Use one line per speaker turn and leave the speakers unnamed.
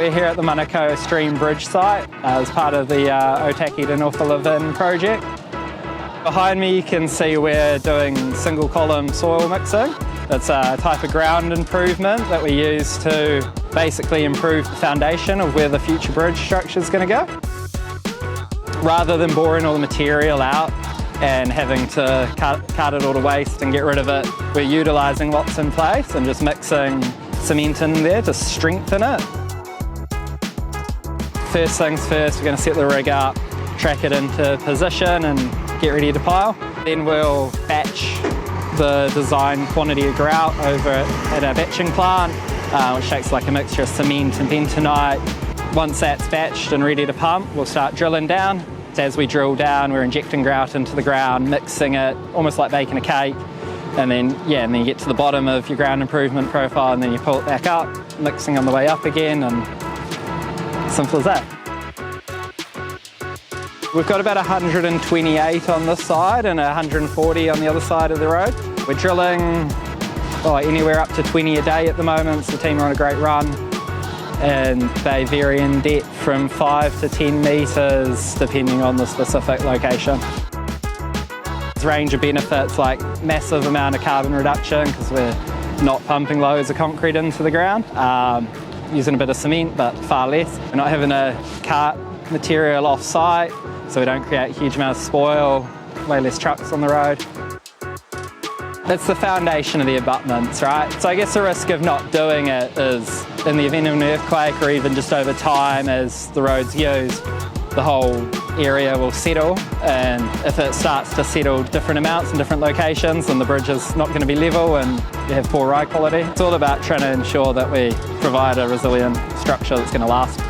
We're here at the Manakau Stream Bridge site as part of the Ōtaki to North of Levin project. Behind me you can see we're doing single column soil mixing. It's a type of ground improvement that we use to basically improve the foundation of where the future bridge structure is going to go. Rather than boring all the material out and having to cut it all to waste and get rid of it, we're utilising what's in place and just mixing cement in there to strengthen it. First things first, we're going to set the rig up, track it into position and get ready to pile. Then we'll batch the design quantity of grout over at our batching plant, which takes like a mixture of cement and bentonite. Once that's batched and ready to pump, we'll start drilling down. As we drill down, we're injecting grout into the ground, mixing it, almost like baking a cake. And then you get to the bottom of your ground improvement profile and then you pull it back up, mixing on the way up again, and simple as that. We've got about 128 on this side and 140 on the other side of the road. We're drilling anywhere up to 20 a day at the moment, so the team are on a great run. And they vary in depth from 5 to 10 metres depending on the specific location. There's a range of benefits like massive amount of carbon reduction because we're not pumping loads of concrete into the ground. Using a bit of cement but far less. We're not having to cart material off site so we don't create a huge amount of spoil, way less trucks on the road. That's the foundation of the abutments, right? So I guess the risk of not doing it is in the event of an earthquake or even just over time as the road's used, the whole area will settle, and if it starts to settle different amounts in different locations, then the bridge is not going to be level and you have poor ride quality. It's all about trying to ensure that we provide a resilient structure that's going to last.